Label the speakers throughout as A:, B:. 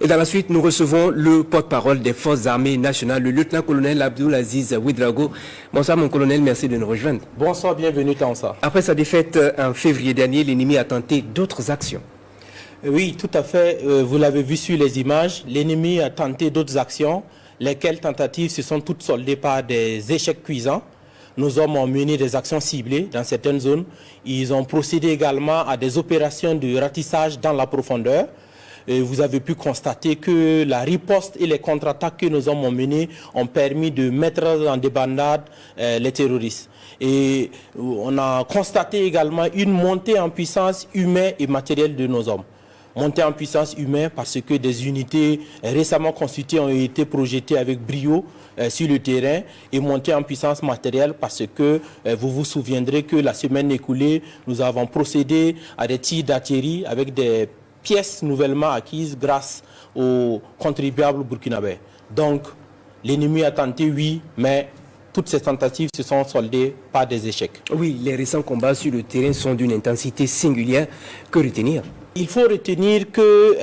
A: Et dans la suite, nous recevons le porte-parole des forces armées nationales, le lieutenant-colonel Abdoulaziz Ouedraogo. Bonsoir mon colonel, merci de nous rejoindre.
B: Bonsoir, bienvenue Tansa.
A: Après sa défaite en février dernier, l'ennemi a tenté d'autres actions.
B: Oui, tout à fait. Vous l'avez vu sur les images. L'ennemi a tenté d'autres actions, lesquelles tentatives se sont toutes soldées par des échecs cuisants. Nos hommes ont mené des actions ciblées dans certaines zones. Ils ont procédé également à des opérations de ratissage dans la profondeur. Et vous avez pu constater que la riposte et les contre-attaques que nos hommes ont menées ont permis de mettre en débandade les terroristes. Et on a constaté également une montée en puissance humaine et matérielle de nos hommes. Montée en puissance humaine parce que des unités récemment constituées ont été projetées avec brio sur le terrain, et montée en puissance matérielle parce que vous vous souviendrez que la semaine écoulée, nous avons procédé à des tirs d'artillerie avec des pièces nouvellement acquises grâce aux contribuables burkinabés. Donc, l'ennemi a tenté, oui, mais toutes ces tentatives se sont soldées par des échecs.
A: Oui, les récents combats sur le terrain sont d'une intensité singulière. Que retenir ?
B: Il faut retenir que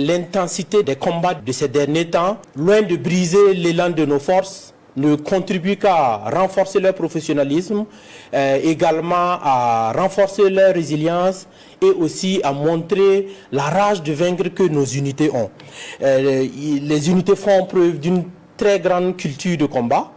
B: l'intensité des combats de ces derniers temps, loin de briser l'élan de nos forces, ne contribue qu'à renforcer leur professionnalisme, également à renforcer leur résilience et aussi à montrer la rage de vaincre que nos unités ont. Les unités font preuve d'une très grande culture de combat,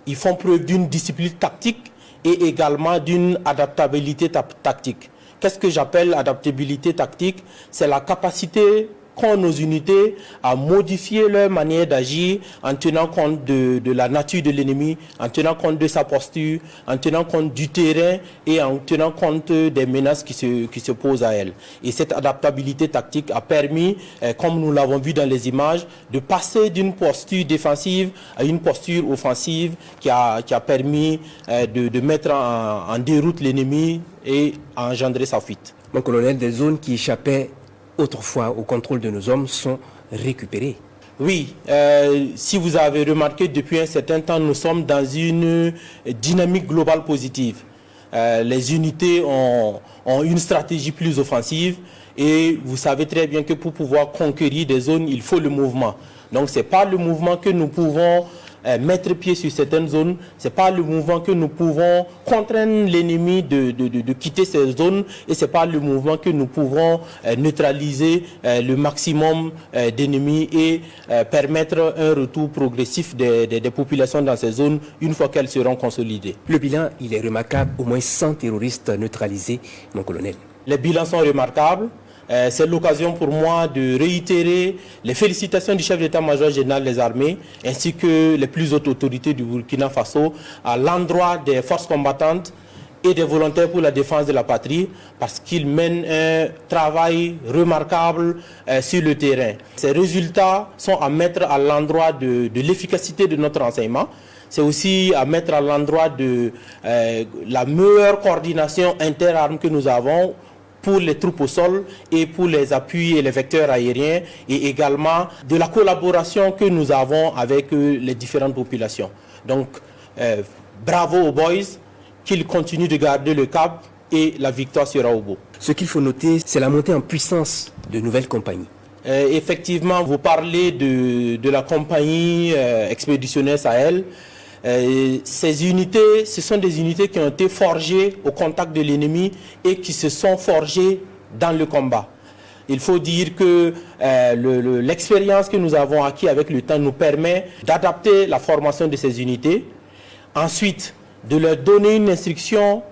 B: ils font preuve d'une discipline tactique et également d'une adaptabilité tactique. Qu'est-ce que j'appelle adaptabilité tactique? C'est la capacité qu'ont nos unités à modifier leur manière d'agir en tenant compte de la nature de l'ennemi, en tenant compte de sa posture, en tenant compte du terrain et en tenant compte des menaces qui se posent à elle. Et cette adaptabilité tactique a permis, comme nous l'avons vu dans les images, de passer d'une posture défensive à une posture offensive qui a permis de mettre en déroute l'ennemi et à engendrer sa fuite.
A: Mon colonel, des zones qui échappaient autrefois au contrôle de nos hommes sont récupérées.
B: Oui, si vous avez remarqué, depuis un certain temps, nous sommes dans une dynamique globale positive. Les unités ont une stratégie plus offensive et vous savez très bien que pour pouvoir conquérir des zones, il faut le mouvement. Donc ce n'est pas le mouvement que nous pouvons mettre pied sur certaines zones, ce n'est pas le mouvement que nous pouvons contraindre l'ennemi de quitter ces zones, et ce n'est pas le mouvement que nous pouvons neutraliser le maximum d'ennemis et permettre un retour progressif des populations dans ces zones une fois qu'elles seront consolidées.
A: Le bilan, il est remarquable, au moins 100 terroristes neutralisés, mon colonel.
B: Les bilans sont remarquables. C'est l'occasion pour moi de réitérer les félicitations du chef d'état-major général des armées ainsi que les plus hautes autorités du Burkina Faso à l'endroit des forces combattantes et des volontaires pour la défense de la patrie parce qu'ils mènent un travail remarquable sur le terrain. Ces résultats sont à mettre à l'endroit de l'efficacité de notre renseignement. C'est aussi à mettre à l'endroit de la meilleure coordination interarmes que nous avons pour les troupes au sol et pour les appuis et les vecteurs aériens, et également de la collaboration que nous avons avec les différentes populations. Donc, bravo aux boys, qu'ils continuent de garder le cap et la victoire sera au bout.
A: Ce qu'il faut noter, c'est la montée en puissance de nouvelles compagnies.
B: Effectivement, vous parlez de la compagnie expéditionnaire Sahel. Ces unités, ce sont des unités qui ont été forgées au contact de l'ennemi et qui se sont forgées dans le combat. Il faut dire que l'expérience que nous avons acquise avec le temps nous permet d'adapter la formation de ces unités. Ensuite, de leur donner une instruction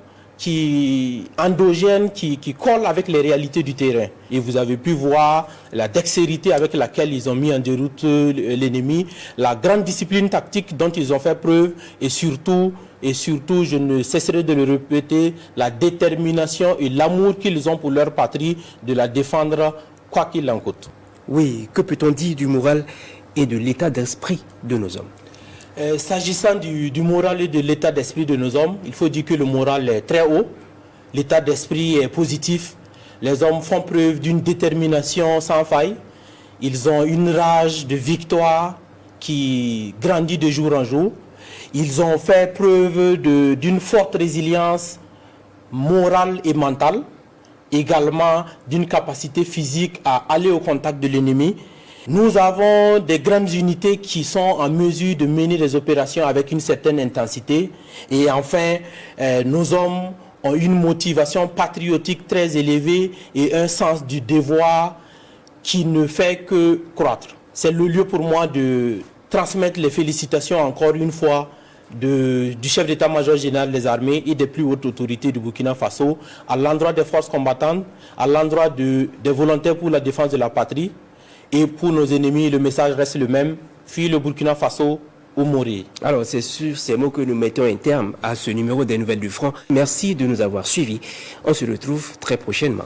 B: endogène qui colle avec les réalités du terrain. Et vous avez pu voir la dextérité avec laquelle ils ont mis en déroute l'ennemi, la grande discipline tactique dont ils ont fait preuve et surtout, je ne cesserai de le répéter, la détermination et l'amour qu'ils ont pour leur patrie de la défendre quoi qu'il en coûte.
A: Oui, que peut-on dire du moral et de l'état d'esprit de nos hommes ?
B: S'agissant du moral et de l'état d'esprit de nos hommes, il faut dire que le moral est très haut, l'état d'esprit est positif, les hommes font preuve d'une détermination sans faille, ils ont une rage de victoire qui grandit de jour en jour, ils ont fait preuve d'une forte résilience morale et mentale, également d'une capacité physique à aller au contact de l'ennemi. Nous avons des grandes unités qui sont en mesure de mener des opérations avec une certaine intensité. Et enfin, nos hommes ont une motivation patriotique très élevée et un sens du devoir qui ne fait que croître. C'est le lieu pour moi de transmettre les félicitations encore une fois du chef d'état-major général des armées et des plus hautes autorités du Burkina Faso à l'endroit des forces combattantes, à l'endroit des volontaires pour la défense de la patrie. Et pour nos ennemis, le message reste le même, fuir le Burkina Faso ou mourir.
A: Alors c'est sur ces mots que nous mettons un terme à ce numéro des Nouvelles du Front. Merci de nous avoir suivis. On se retrouve très prochainement.